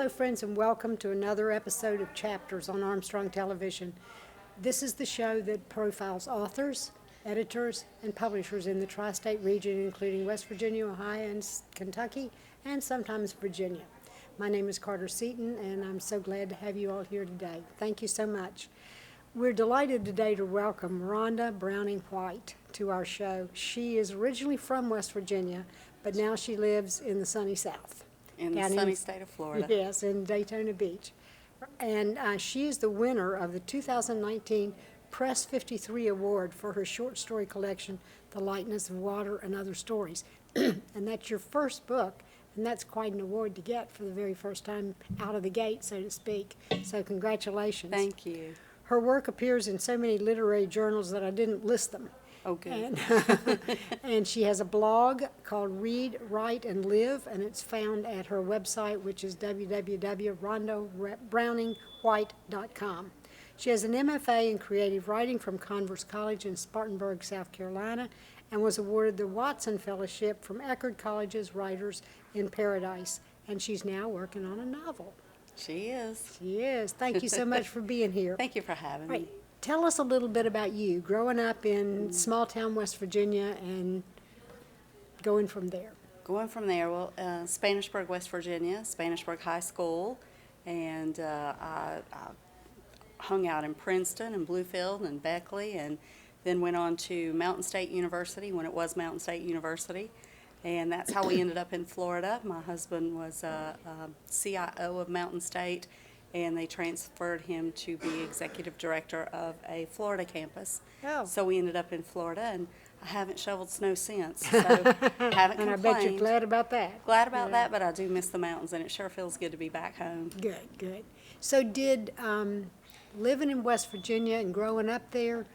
Hello, friends, and welcome to another episode of Chapters on Armstrong Television. This is the show that profiles authors, editors, and publishers in the tri-state region, including West Virginia, Ohio, and Kentucky, and sometimes Virginia. My name is Carter Seaton, and I'm so glad to have you all here today. Thank you so much. We're delighted today to welcome Rhonda Browning White to our show. She is originally from West Virginia, but now she lives in the sunny South. In the sunny state of Florida. Yes, in Daytona Beach. And she is the winner of the 2019 Press 53 Award for her short story collection, The Lightness of Water and Other Stories. And that's your first book, and that's quite an award to get for the very first time out of the gate, so to speak. So congratulations. Thank you. Her work appears in so many literary journals that I didn't list them. Oh, good. And she has a blog called Read, Write, and Live, and it's found at her website, which is www.rhondabrowningwhite.com. She has an MFA in creative writing from Converse College in Spartanburg, South Carolina, and was awarded the Watson Fellowship from Eckerd College's Writers in Paradise, and she's now working on a novel. She is. She is. Thank you so much for being here. Thank you for having me. Tell us a little bit about you, growing up in small town West Virginia and going from there. Going from there, well, Spanisburg, West Virginia, Spanisburg High School, and I hung out in Princeton and Bluefield and Beckley, and then went on to Mountain State University when it was Mountain State University, and that's how we ended up in Florida. My husband was a CIO of Mountain State, and they transferred him to be executive director of a Florida campus. Oh. So we ended up in Florida, and I haven't shoveled snow since, so haven't complained. And I bet you're glad about that. Glad about that, but I do miss the mountains, and it sure feels good to be back home. Good, good. So did living in West Virginia and growing up there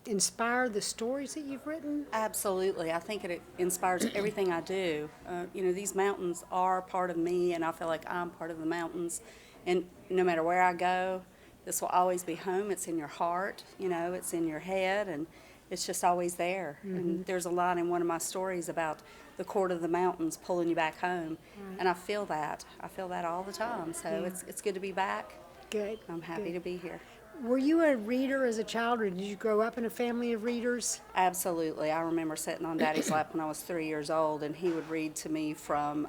inspire the stories that you've written? Absolutely. I think it inspires everything I do. These mountains are part of me, and I feel like I'm part of the mountains. And no matter where I go, this will always be home. It's in your heart, it's in your head, and it's just always there. Mm-hmm. And there's a line in one of my stories about the cord of the mountains pulling you back home. Right. And I feel that. I feel that all the time. So it's good to be back. Good. I'm happy to be here. Were you a reader as a child, or did you grow up in a family of readers? Absolutely. I remember sitting on Daddy's lap when I was 3 years old, and he would read to me from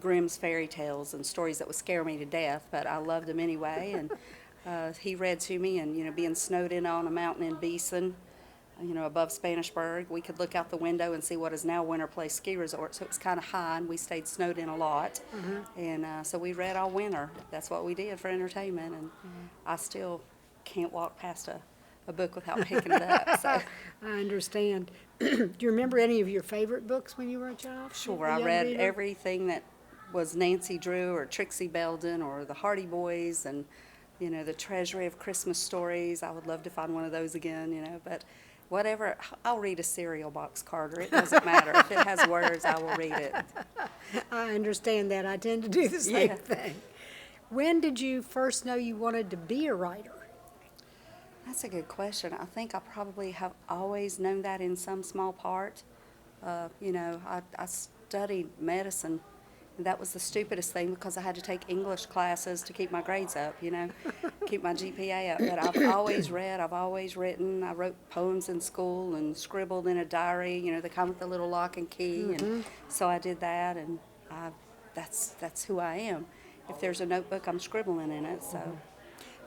Grimm's fairy tales and stories that would scare me to death, but I loved them anyway. And he read to me, and being snowed in on a mountain in Beeson, above Spanisburg, we could look out the window and see what is now Winter Place Ski Resort. So it was kind of high, and we stayed snowed in a lot. Mm-hmm. And so we read all winter. That's what we did for entertainment. And I still can't walk past a book without picking it up. So. I understand. Do you remember any of your favorite books when you were a child? Sure. I read everything that was Nancy Drew or Trixie Belden or the Hardy Boys and, the Treasury of Christmas Stories. I would love to find one of those again, but whatever, I'll read a cereal box, Carter. It doesn't matter. If it has words, I will read it. I understand that. I tend to do the same thing. When did you first know you wanted to be a writer? That's a good question. I think I probably have always known that in some small part. I studied medicine, and that was the stupidest thing because I had to take English classes to keep my grades up, keep my GPA up. But I've always read, I've always written. I wrote poems in school and scribbled in a diary, the kind with the little lock and key. Mm-hmm. And so I did that, and that's who I am. If there's a notebook, I'm scribbling in it. So. Mm-hmm.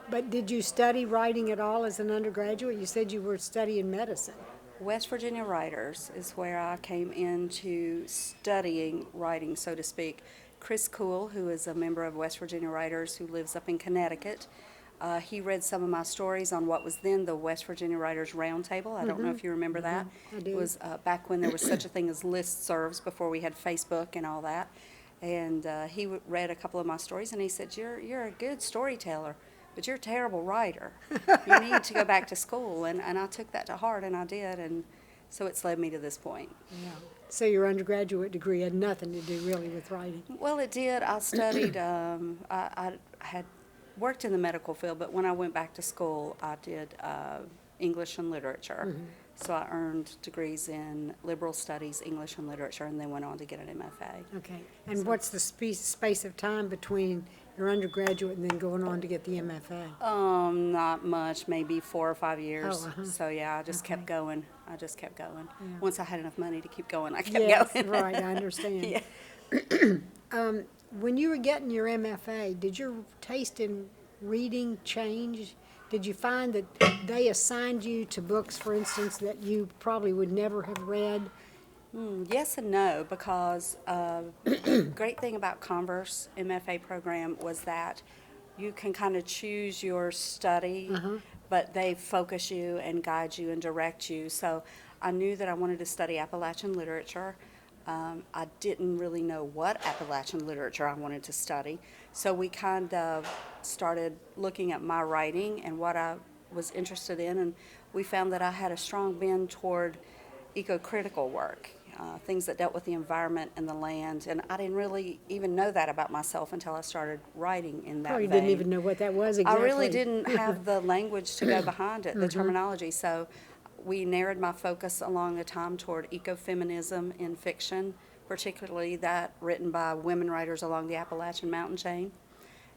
But did you study writing at all as an undergraduate? You said you were studying medicine. West Virginia Writers is where I came into studying writing, so to speak. Chris Kuhl, who is a member of West Virginia Writers who lives up in Connecticut, he read some of my stories on what was then the West Virginia Writers Roundtable. I don't know if you remember that. I do. It was back when there was such a thing as listservs before we had Facebook and all that. And he read a couple of my stories, and he said, you're a good storyteller, but you're a terrible writer. You need to go back to school. And I took that to heart, and I did. And so it's led me to this point. Yeah. So your undergraduate degree had nothing to do really with writing? Well, it did. I studied, I had worked in the medical field, but when I went back to school, I did English and literature. Mm-hmm. So I earned degrees in liberal studies, English and literature, and then went on to get an MFA. Okay. And what's the space of time between your undergraduate and then going on to get the MFA? Not much, maybe 4 or 5 years. Oh, uh-huh. So yeah, I just kept Okay. going. I just kept going. Yeah. Once I had enough money to keep going, I kept Yes, going. right, I understand. Yeah. When you were getting your MFA, did your taste in reading change? Did you find that they assigned you to books, for instance, that you probably would never have read? Yes and no, because the great thing about Converse MFA program was that you can kind of choose your study, but they focus you and guide you and direct you. So I knew that I wanted to study Appalachian literature. I didn't really know what Appalachian literature I wanted to study, so we kind of started looking at my writing and what I was interested in, and we found that I had a strong bend toward eco-critical work, things that dealt with the environment and the land, and I didn't really even know that about myself until I started writing in that Probably vein. didn't even know what that was exactly. I really didn't have the language to go behind it, the terminology, so we narrowed my focus along the time toward ecofeminism in fiction, particularly that written by women writers along the Appalachian mountain chain.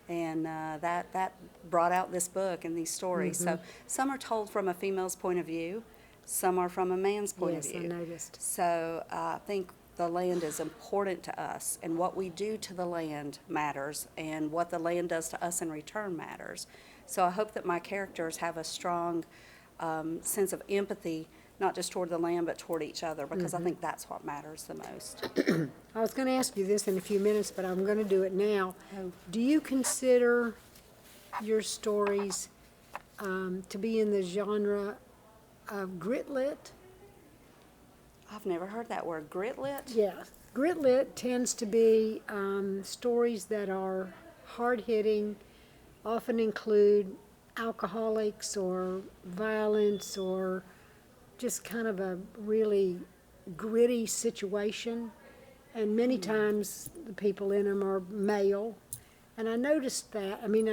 And that brought out this book and these stories. So some are told from a female's point of view, some are from a man's point of Yes, view. I noticed. So I think the land is important to us, and what we do to the land matters, and what the land does to us in return matters. So I hope that my characters have a strong sense of empathy, not just toward the land, but toward each other, because I think that's what matters the most. I was going to ask you this in a few minutes, but I'm going to do it now. Do you consider your stories to be in the genre of gritlit? I've never heard that word, gritlit. Yeah. Gritlit tends to be stories that are hard-hitting, often include alcoholics or violence or just kind of a really gritty situation. And many times the people in them are male. And I noticed that. I mean,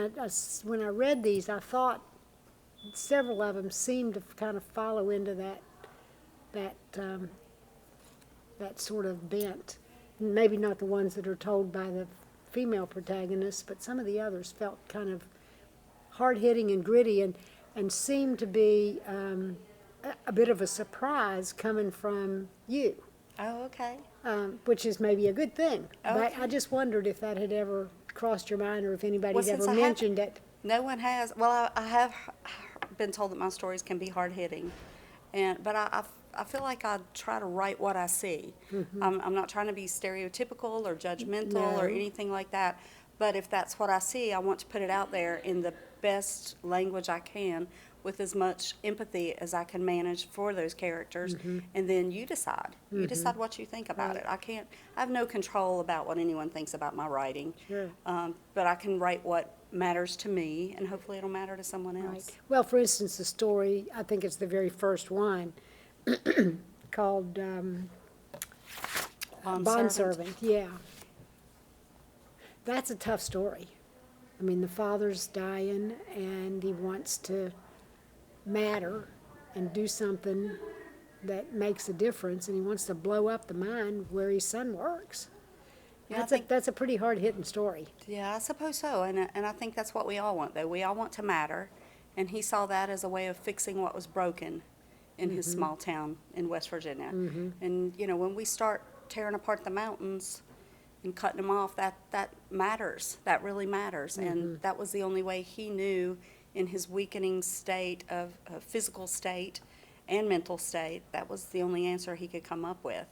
when I read these, I thought several of them seemed to kind of follow into that sort of bent. Maybe not the ones that are told by the female protagonists, but some of the others felt kind of hard-hitting and gritty and seemed to be a bit of a surprise coming from you, Oh, okay. which is maybe a good thing. But Okay. I just wondered if that had ever crossed your mind or if anybody's Well, since ever I have- mentioned it. No one has. Well, I have been told that my stories can be hard-hitting, but I feel like I try to write what I see. I'm not trying to be stereotypical or judgmental or No. anything like that, but if that's what I see, I want to put it out there in the best language I can with as much empathy as I can manage for those characters, and then you decide. You decide what you think about it. I have no control about what anyone thinks about my writing. Sure. But I can write what matters to me, and hopefully it'll matter to someone else. Right. Well, for instance, the story, I think it's the very first one, called Bondservant. Yeah. That's a tough story. I mean, the father's dying, and he wants to matter and do something that makes a difference, and he wants to blow up the mine where his son works. Yeah, That's a pretty hard-hitting story. Yeah, I suppose so, and I think that's what we all want, though. We all want to matter, and he saw that as a way of fixing what was broken in his small town in West Virginia. And, you know, when we start tearing apart the mountains and cutting them off, that matters. That really matters, and that was the only way he knew in his weakening state of physical state and mental state. That was the only answer he could come up with.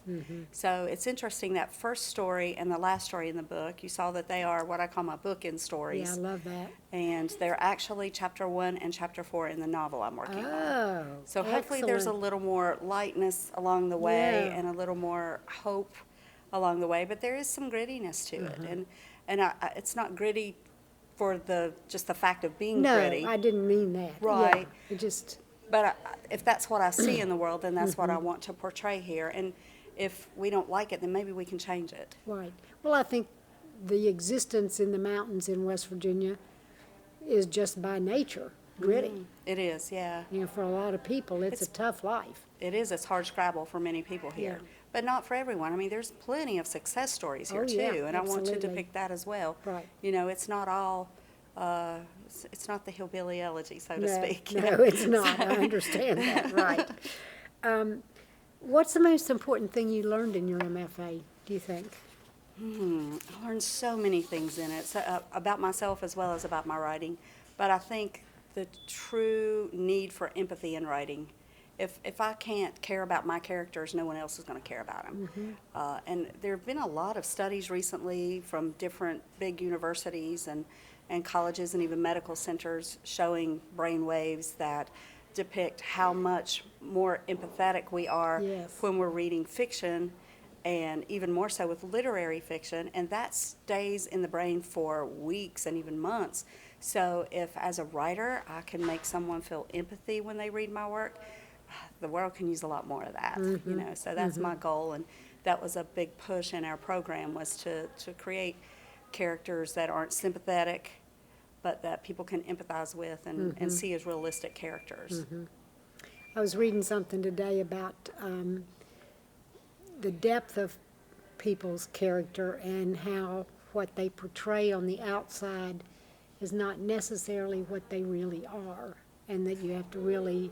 So it's interesting, that first story and the last story in the book, you saw that they are what I call my bookend stories. Yeah, I love that. And they're actually chapter 1 and chapter 4 in the novel I'm working on. Oh, So hopefully there's a excellent. little more lightness along the way Yeah. and a little more hope along the way, but there is some grittiness to it. And it's not gritty for just the fact of being No, gritty. I didn't mean that. Right. Yeah, it just, But if that's what I see in the world, then that's what I want to portray here. And if we don't like it, then maybe we can change it. right. Well, I think the existence in the mountains in West Virginia is just by nature. gritty. It is, yeah. You know, for a lot of people, it's a tough life. It is. It's hard scrabble for many people here. Yeah. But not for everyone. I mean, there's plenty of success stories here, Oh, too. yeah, And I want to absolutely. depict that as well. Right. You know, it's not all, it's not the hillbilly elegy, so to speak. you No, know. it's not. I understand that, right. What's the most important thing you learned in your MFA, do you think? I learned so many things in it, about myself as well as about my writing. But I think the true need for empathy in writing. If I can't care about my characters, no one else is going to care about them. And there have been a lot of studies recently from different big universities and colleges and even medical centers showing brain waves that depict how much more empathetic we are Yes. when we're reading fiction, and even more so with literary fiction, and that stays in the brain for weeks and even months. So if, as a writer, I can make someone feel empathy when they read my work, the world can use a lot more of that, you know. So that's my goal, and that was a big push in our program, was to create characters that aren't sympathetic, but that people can empathize with and see as realistic characters. I was reading something today about the depth of people's character and how what they portray on the outside is not necessarily what they really are, and that you have to really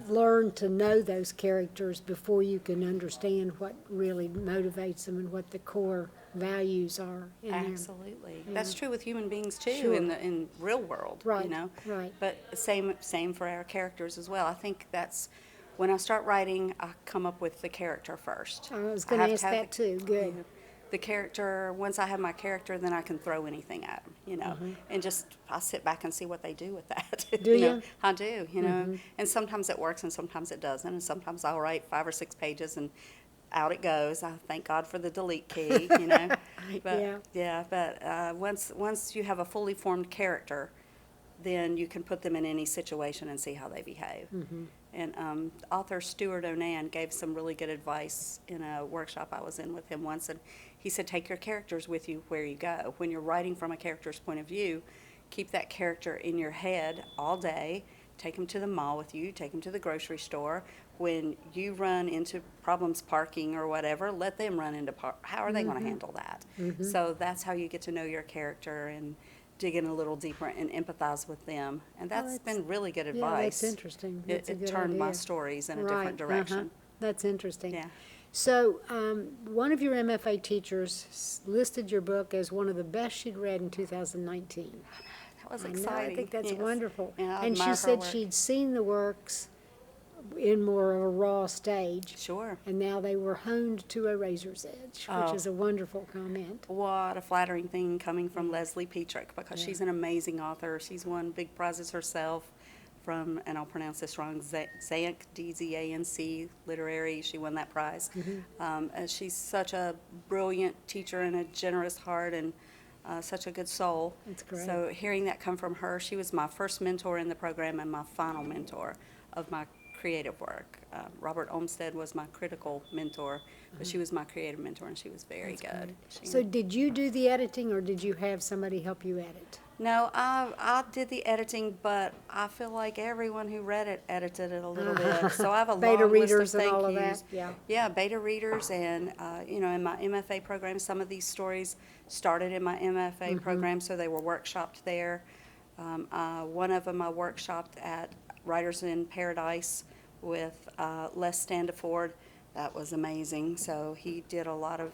learn to know those characters before you can understand what really motivates them and what the core values are in them. Absolutely. That's true with human beings too, Sure. in real world, Right, you know. right. But same for our characters as well. I think that's when I start writing, I come up with the character first. I was going to ask that too. Good. The character, once I have my character, then I can throw anything at them, you know, and just I sit back and see what they do with that. Do know? you? I do, you know, and sometimes it works and sometimes it doesn't, and sometimes I'll write 5 or 6 pages and out it goes. I thank God for the delete key, you know. But once you have a fully formed character, then you can put them in any situation and see how they behave. And author Stuart Onan gave some really good advice in a workshop I was in with him once, and he said, take your characters with you where you go. When you're writing from a character's point of view, keep that character in your head all day. Take them to the mall with you, take them to the grocery store. When you run into problems parking or whatever, let them run into how are they going to handle that? So that's how you get to know your character and dig in a little deeper and empathize with them. And that's been really good advice. Yeah, that's interesting. That's a It good turned my idea. stories in a Right, different direction. That's interesting. Yeah. So, one of your MFA teachers listed your book as one of the best she'd read in 2019. That was I know, exciting. I think that's Yes. wonderful. Yeah, I And she admire her said work. she'd seen the works in more of a raw stage, Sure. and now they were honed to a razor's edge, which Oh. is a wonderful comment. What a flattering thing coming from Leslie Petrick, because she's an amazing author. She's won big prizes herself from, and I'll pronounce this wrong, Zanc, D-Z-A-N-C, literary. She won that prize. And she's such a brilliant teacher and a generous heart and such a good soul. That's great. So hearing that come from her, she was my first mentor in the program and my final mentor of my creative work. Robert Olmsted was my critical mentor, but she was my creative mentor, and she was very good. So did you do the editing, or did you have somebody help you edit? No, I did the editing, but I feel like everyone who read it edited it a little bit. So I have a Beta long readers list of and thank all of yous. that, yeah. Yeah, beta readers, and you know, in my MFA program, some of these stories started in my MFA program, so they were workshopped there. One of them I workshopped at Writers in Paradise with Les Standiford. That was amazing. So he did a lot of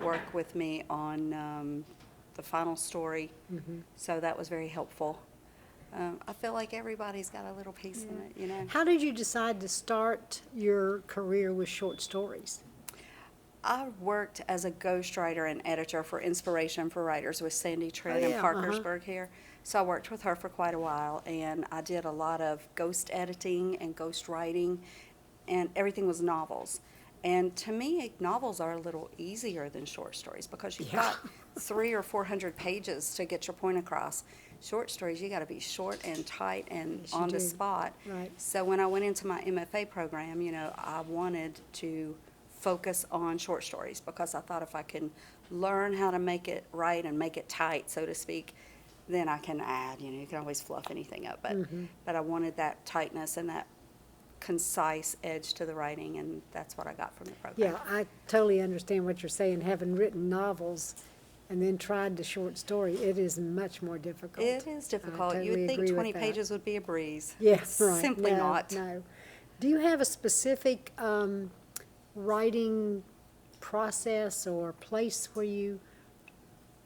work with me on the final story. So that was very helpful. I feel like everybody's got a little piece in it, you know. How did you decide to start your career with short stories? I worked as a ghostwriter and editor for Inspiration for Writers with Sandy Trent Oh, in yeah, Parkersburg here. So I worked with her for quite a while, and I did a lot of ghost editing and ghost writing, and everything was novels. And to me, novels are a little easier than short stories because you've got 300 or 400 pages to get your point across. Short stories, you got to be short and tight and Yes, you on the do. spot. Right. So when I went into my MFA program, you know, I wanted to focus on short stories because I thought if I can learn how to make it right and make it tight, so to speak, then I can add, you can always fluff anything up, but I wanted that tightness and that concise edge to the writing, and that's what I got from the program. Yeah, I totally understand what you're saying. Having written novels and then tried the short story, it is much more difficult. It is difficult. I You would totally think agree with 20 that. pages would be a breeze. Yeah, It's right. simply No, not. No. Do you have a specific writing process or place where you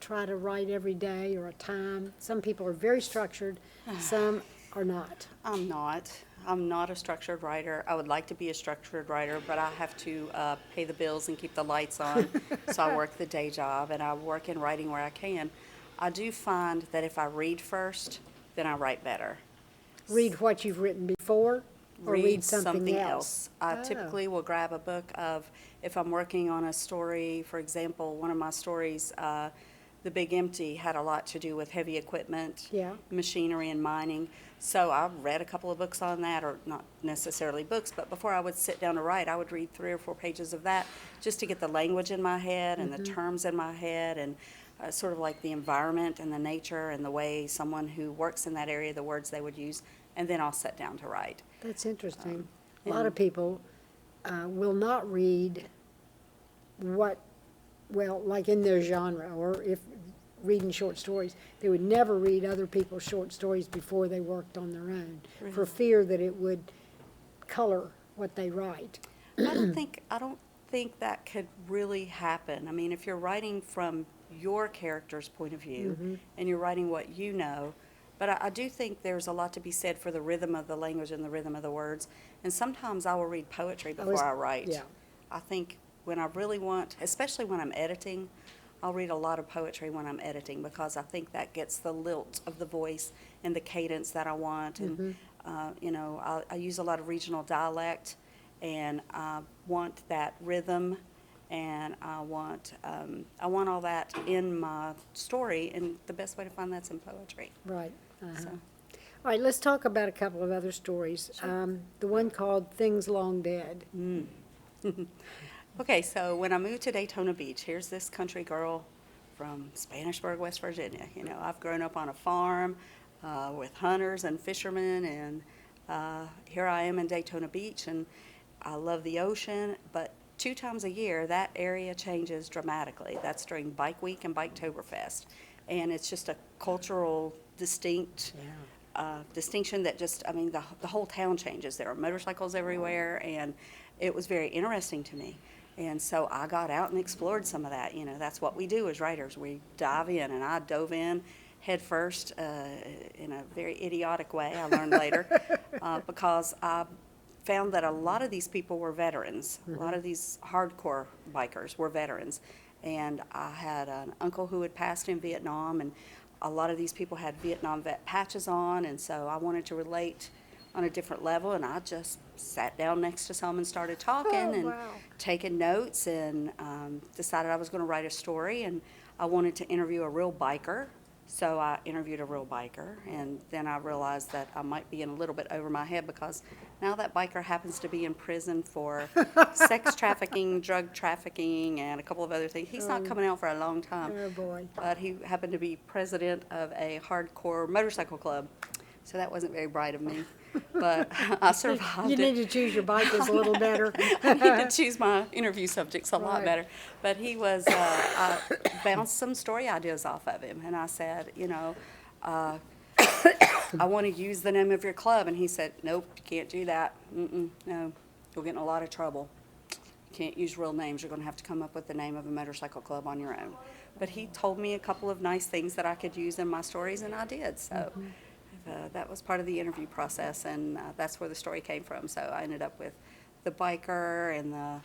try to write every day, or a time? Some people are very structured, some are not. I'm not. I'm not a structured writer. I would like to be a structured writer, but I have to pay the bills and keep the lights on. So I work the day job, and I work in writing where I can. I do find that if I read first, then I write better. Read what you've written before, or read something else. I Oh. typically will grab a book of, if I'm working on a story, for example, one of my stories, The Big Empty, had a lot to do with heavy equipment, Yeah. machinery, and mining. So I read a couple of books on that, or not necessarily books, but before I would sit down to write, I would read 3 or 4 pages of that just to get the language in my head and the terms in my head, and sort of like the environment and the nature and the way someone who works in that area, the words they would use, and then I'll sit down to write. That's interesting. A lot and- of people will not read like in their genre, or if reading short stories, they would never read other people's short stories before they worked on their own, for fear that it would color what they write. I don't think that could really happen. I mean, if you're writing from your character's point of view and you're writing what you know, but I do think there's a lot to be said for the rhythm of the language and the rhythm of the words. And sometimes I will read poetry before I write. Yeah. I think when I really want, especially when I'm editing, I'll read a lot of poetry when I'm editing, because I think that gets the lilt of the voice and the cadence that I want. And, I use a lot of regional dialect, and I want that rhythm, and I want all that in my story, and the best way to find that's in poetry. Right. So, All right, let's talk about a couple of other stories. The one called Things Long Dead. okay, so when I moved to Daytona Beach, here's this country girl from Spanisburg, West Virginia. I've grown up on a farm with hunters and fishermen, and here I am in Daytona Beach, and I love the ocean, but 2 times a year, that area changes dramatically. That's during Bike Week and Biketoberfest. And it's just a cultural distinction that the whole town changes. There are motorcycles everywhere, and it was very interesting to me. And so I got out and explored some of that. That's what we do as writers. We dive in, and I dove in head first in a very idiotic way, I learned later, because I found that a lot of these people were veterans. A lot of these hardcore bikers were veterans. And I had an uncle who had passed in Vietnam, and a lot of these people had Vietnam vet patches on, and so I wanted to relate on a different level, and I just sat down next to some and started talking and taking notes, and decided I was going to write a story, and I wanted to interview a real biker. So I interviewed a real biker, and then I realized that I might be in a little bit over my head, because now that biker happens to be in prison for sex trafficking, drug trafficking, and a couple of other things. He's not coming out for a long time. Oh, boy. But he happened to be president of a hardcore motorcycle club, so that wasn't very bright of me. But I survived You it. need to choose your bikers a little better. I need to choose my interview subjects a lot Right. better. But he was, I bounced some story ideas off of him, and I said, I want to use the name of your club. And he said, nope, you can't do that. No, you'll get in a lot of trouble. You can't use real names. You're going to have to come up with the name of a motorcycle club on your own. But he told me a couple of nice things that I could use in my stories, and I did. So that was part of the interview process, and that's where the story came from. So I ended up with the biker and the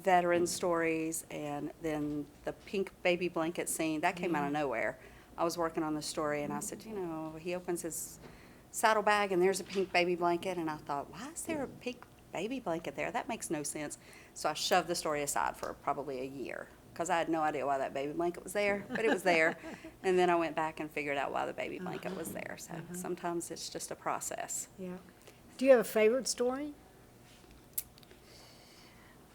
veteran stories, and then the pink baby blanket scene. That came out of nowhere. I was working on the story, and I said, he opens his saddlebag, and there's a pink baby blanket, and I thought, why is there a pink baby blanket there? That makes no sense. So I shoved the story aside for probably a year, because I had no idea why that baby blanket was there, but it was there. And then I went back and figured out why the baby blanket was there. So sometimes it's just a process. Yeah. Do you have a favorite story?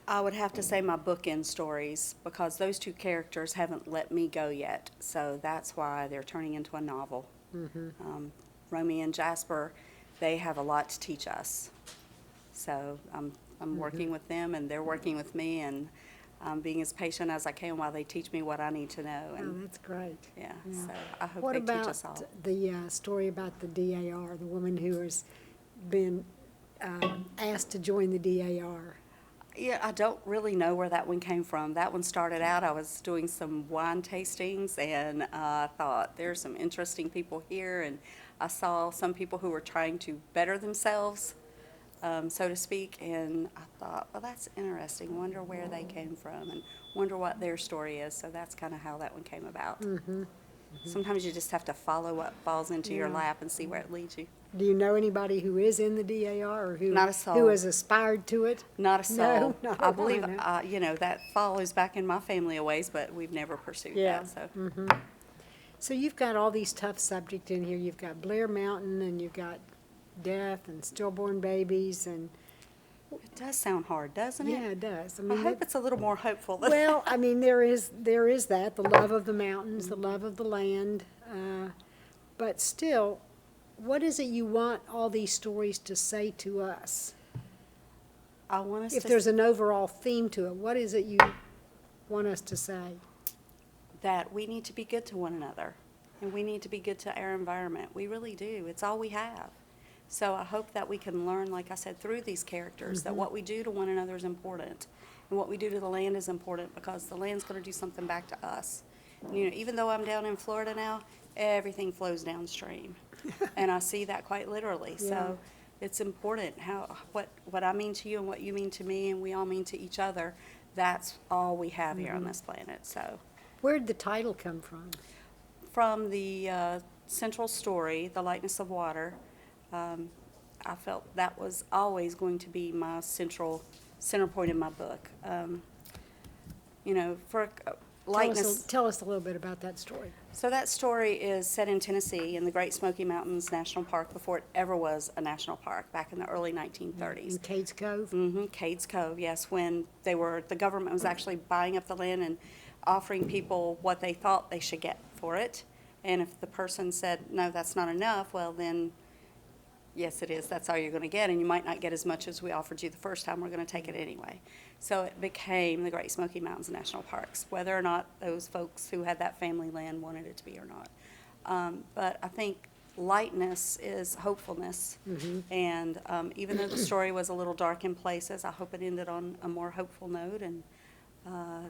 I would have to say my bookend stories, because those two characters haven't let me go yet. So that's why they're turning into a novel. Romy and Jasper, they have a lot to teach us. So I'm working with them, and they're working with me, and I'm being as patient as I can while they teach me what I need to know. Oh, And that's great. yeah, Yeah. so I hope What they teach us all. about the story about the DAR, the woman who has been asked to join the DAR? Yeah, I don't really know where that one came from. That one started out, I was doing some wine tastings, and I thought, there's some interesting people here, and I saw some people who were trying to better themselves, so to speak, and I thought, well, that's interesting. Wonder where they came from, and wonder what their story is. So that's kind of how that one came about. Sometimes you just have to follow what falls into your Yeah. lap and see where it leads you. Do you know anybody who is in the DAR or who Not a soul. who has aspired to it? Not a soul. No, I believe, know. that follows back in my family a ways, but we've never pursued Yeah. that. So So you've got all these tough subjects in here. You've got Blair Mountain, and you've got death and stillborn babies, and it does sound hard, doesn't it? yeah, it does. I I mean, hope it's a little more hopeful than well, I mean, there is that, the love of the mountains, the love of the land, but still, what is it you want all these stories to say to us? I want us If to there's an overall theme to it, what is it you want us to say? that we need to be good to one another, and we need to be good to our environment. We really do. It's all we have. So I hope that we can learn, like I said, through these characters, that what we do to one another is important, and what we do to the land is important, because the land's going to do something back to us. You know, even though I'm down in Florida now, everything flows downstream, and I see that quite literally. Yeah. So it's important what I mean to you and what you mean to me, and we all mean to each other. That's all we have here on this planet. So Where'd the title come from? the central story, The Lightness of Water, I felt that was always going to be my center point in my book. You know, for lightness. Tell us a little bit about that story. So that story is set in Tennessee in the Great Smoky Mountains National Park before it ever was a national park, back in the early 1930s. In Cades Cove? Cades Cove, yes, when the government was actually buying up the land and offering people what they thought they should get for it. And if the person said, no, that's not enough, well then, yes it is, that's all you're going to get, and you might not get as much as we offered you the first time, we're going to take it anyway. So it became the Great Smoky Mountains National Parks, whether or not those folks who had that family land wanted it to be or not. But I think lightness is hopefulness, and even though the story was a little dark in places, I hope it ended on a more hopeful note, and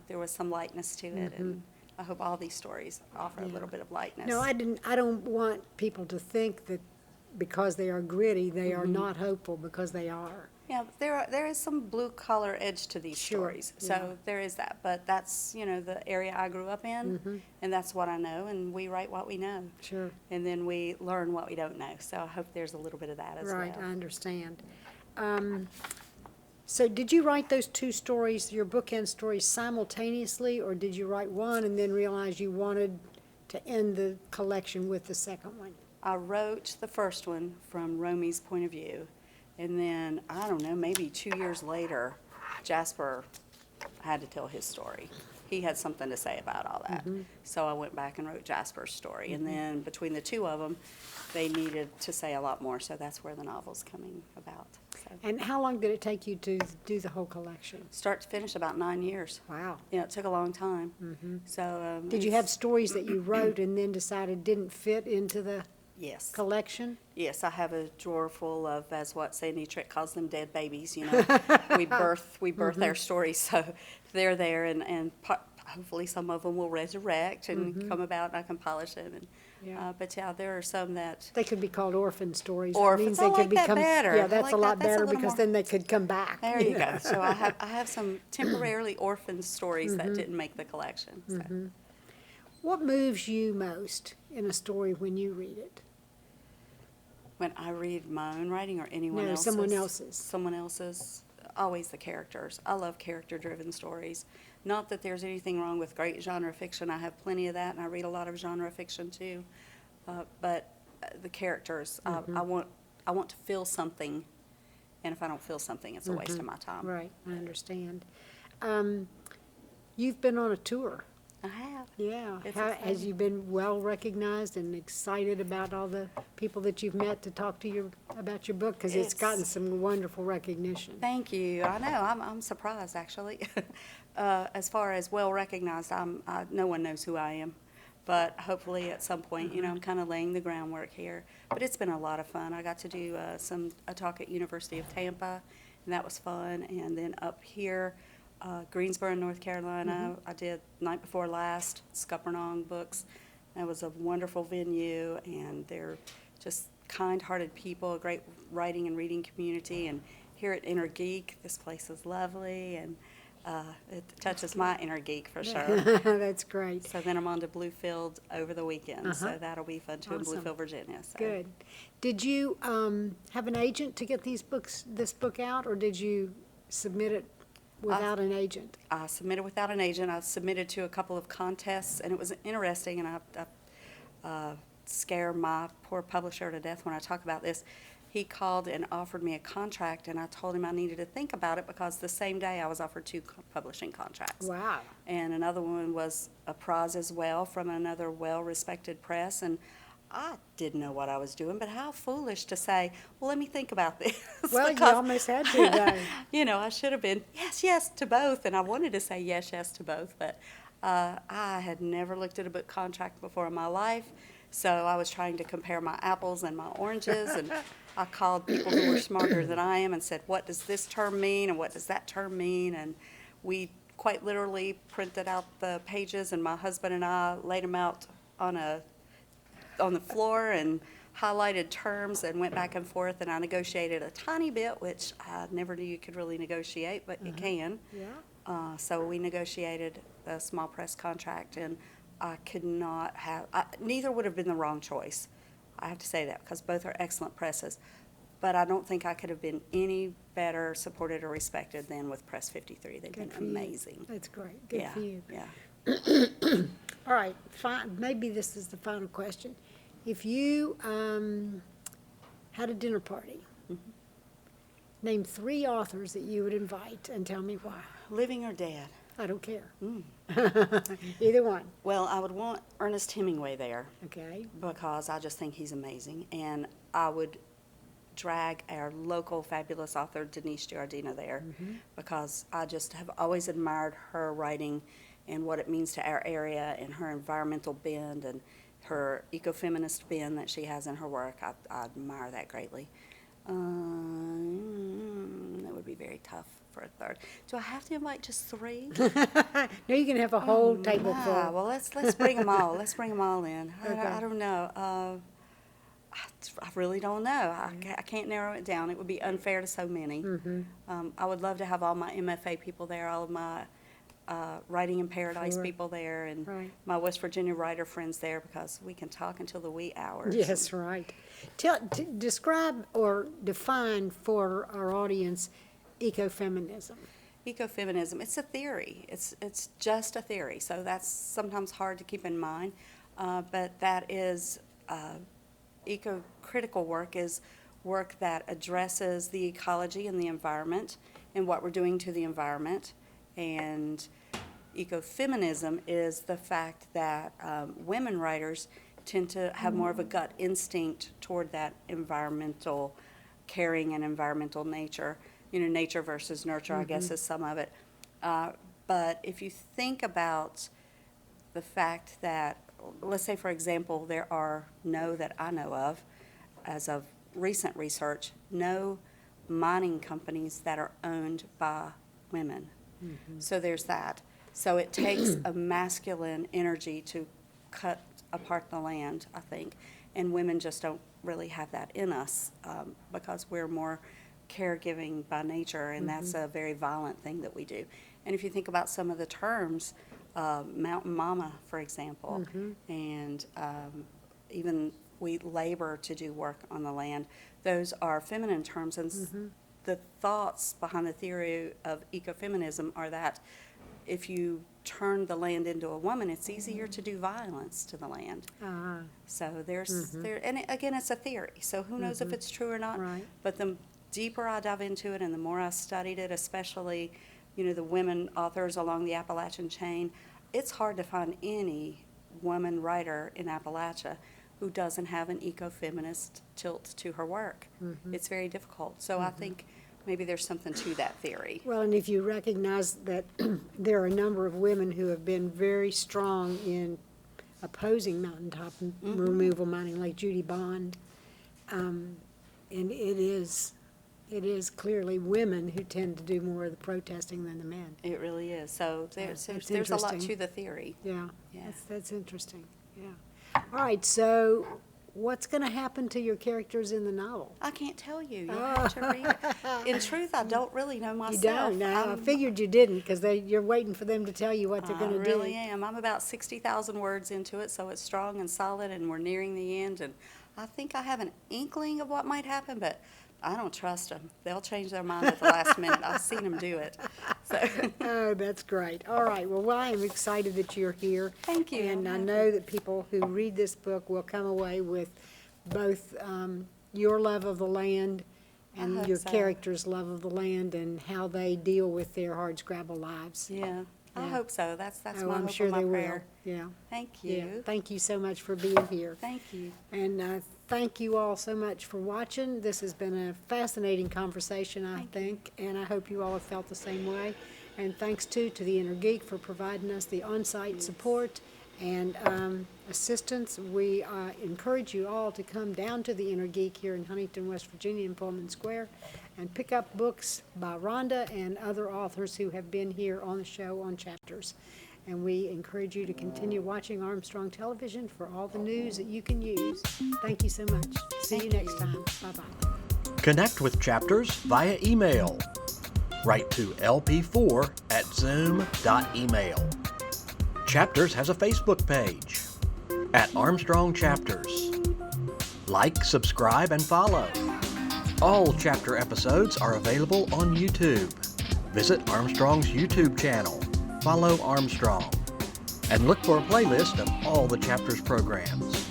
there was some lightness to it, and I hope all these stories offer a little bit of lightness. No, I don't want people to think that because they are gritty, they are not hopeful, because they are. Yeah, there is some blue collar edge to these Sure, stories, yeah. so there is that. But that's, the area I grew up in, and that's what I know, and we write what we know. Sure. And then we learn what we don't know. So I hope there's a little bit of that as Right, I well. understand. So did you write those two stories, your bookend stories, simultaneously, or did you write one and then realize you wanted to end the collection with the second one? I wrote the first one from Romy's point of view, and then, I don't know, maybe 2 years later, Jasper had to tell his story. He had something to say about all that. So I went back and wrote Jasper's story, and then between the two of them, they needed to say a lot more, so that's where the novel's coming about. So, And how long did it take you to do the whole collection? start to finish, about 9 years. Wow. Yeah, it took a long time. So Did you have stories that you wrote and then decided didn't fit into the Yes. collection? Yes, I have a drawer full of, as what Sandy Trick calls them, dead babies. We birth our stories, so they're there, and hopefully some of them will resurrect and come about, and I can polish them. And Yeah. but yeah, there are some that. They could be called orphan stories. That Orphans, means I they could like that become. better. Yeah, I that's like a that. lot That's a better, little because more- then they could come back. There you go. So I have some temporarily orphan stories that didn't make the collection. So. What moves you most in a story when you read it? When I read my own writing or anyone No, else's? someone else's. Someone else's. Always the characters. I love character-driven stories. Not that there's anything wrong with great genre fiction. I have plenty of that, and I read a lot of genre fiction too. But the characters, I want to feel something And if I don't feel something, it's a waste of my time. Right, I understand. You've been on a tour. I have. Yeah. It's Has exciting. you been well recognized and excited about all the people that you've met to talk to you about your book? Because it's gotten some wonderful recognition. Thank you. I know. I'm surprised, actually. As far as well recognized, no one knows who I am. But hopefully at some point, I'm kind of laying the groundwork here. But it's been a lot of fun. I got to do a talk at University of Tampa, and that was fun. And then up here, Greensboro, North Carolina, I did night before last, Scuppernong Books. That was a wonderful venue, and they're just kind-hearted people, a great writing and reading community. And here at Inner Geek, this place is lovely, and it touches my inner geek for sure. That's great. So then I'm on to Bluefield over the weekend, so that'll be fun too, in Awesome. Bluefield, Virginia. So. Good. Did you have an agent to get this book out, or did you submit it without an agent? I submitted without an agent. I submitted to a couple of contests, and it was interesting, and I scare my poor publisher to death when I talk about this. He called and offered me a contract, and I told him I needed to think about it because the same day I was offered 2 publishing contracts. Wow. And another one was a prize as well from another well-respected press, and I didn't know what I was doing, but how foolish to say, well, let me think about this. Well, you Because, almost had to, though. I should have been yes to both, and I wanted to say yes to both, but I had never looked at a book contract before in my life, so I was trying to compare my apples and my oranges, and I called people who were smarter than I am and said, what does this term mean, and what does that term mean, and we quite literally printed out the pages, and my husband and I laid them out on the floor and highlighted terms and went back and forth, and I negotiated a tiny bit, which I never knew you could really negotiate, but you can. Yeah. So we negotiated a small press contract, and I could not have, neither would have been the wrong choice. I have to say that because both are excellent presses. But I don't think I could have been any better supported or respected than with Press 53. They've Good been for you. amazing. That's great. Good Yeah, for you. yeah. All right, maybe this is the final question. If you had a dinner party, name 3 authors that you would invite and tell me why. Living or dead? I don't care. Either one. Well, I would want Ernest Hemingway there Okay. because I just think he's amazing. And I would drag our local fabulous author, Denise Giardina, there because I just have always admired her writing and what it means to our area and her environmental bend and her ecofeminist bend that she has in her work. I admire that greatly. That would be very tough for a third. Do I have to invite just 3? No, you can have a whole table Ah, full. well, let's bring them all. Let's bring them all in. Okay. I don't know. I really don't know. I can't narrow it down. It would be unfair to so many. I would love to have all my MFA people there, all of my Writing in Paradise Sure. people there, and Right. my West Virginia writer friends there because we can talk until the wee hours. Yes, right. Describe or define for our audience ecofeminism. Ecofeminism, it's a theory. It's just a theory, so that's sometimes hard to keep in mind. But that is eco-critical work is work that addresses the ecology and the environment and what we're doing to the environment. And ecofeminism is the fact that women writers tend to have more of a gut instinct toward that environmental caring and environmental nature. Nature versus nurture, I guess, is some of it. But if you think about the fact that, let's say, for example, there are that I know of, as of recent research, no mining companies that are owned by women. So there's that. So it takes a masculine energy to cut apart the land, I think, and women just don't really have that in us because we're more caregiving by nature, and that's a very violent thing that we do. And if you think about some of the terms, Mountain Mama, for example, and even we labor to do work on the land, those are feminine terms, and the thoughts behind the theory of ecofeminism are that if you turn the land into a woman, it's easier to do violence to the land. So there's and again, it's a theory, so who knows if it's true or not. Right. But deeper I dive into it and the more I studied it, especially, the women authors along the Appalachian chain, it's hard to find any woman writer in Appalachia who doesn't have an ecofeminist tilt to her work. It's very difficult. So I think maybe there's something to that theory. Well, and if you recognize that there are a number of women who have been very strong in opposing mountaintop removal mining, like Judy Bond, and it is clearly women who tend to do more of the protesting than the men. It really is. So there's a lot interesting. to the theory. Yeah, Yeah. that's interesting, yeah. All right, so what's going to happen to your characters in the novel? I can't tell you. You'll have to read it. In truth, I don't really know myself. You don't? No, I figured you didn't, because you're waiting for them to tell you what they're going to do. I really am. I'm about 60,000 words into it, so it's strong and solid, and we're nearing the end. And I think I have an inkling of what might happen, but I don't trust them. They'll change their mind at the last minute. I've seen them do it. So. Oh, that's great. All right. Well, I am excited that you're here. Thank you. And I know that people who read this book will come away with both your love of the land and hope your so. characters' love of the land and how they deal with their hardscrabble lives. Yeah, I Yeah. hope so. That's Oh, my I'm hope sure and my they prayer. will. Yeah. Thank Yeah. you. Thank you so much for being here. Thank you. And thank you all so much for watching. This has been a fascinating conversation, I think, and I hope you all have felt the same way. And thanks, too, to the Inner Geek for providing us the on-site support and assistance. We encourage you all to come down to the Inner Geek here in Huntington, West Virginia, in Pullman Square, and pick up books by Rhonda and other authors who have been here on the show on Chapters. And we encourage you to continue watching Armstrong Television for all the news that you can use. Thank you so much. See you next time. Bye-bye. Connect with Chapters via email. Write to lp4@zoom.email. Chapters has a Facebook page at Armstrong Chapters. Like, subscribe, and follow. All chapter episodes are available on YouTube. Visit Armstrong's YouTube channel. Follow Armstrong. And look for a playlist of all the Chapters programs.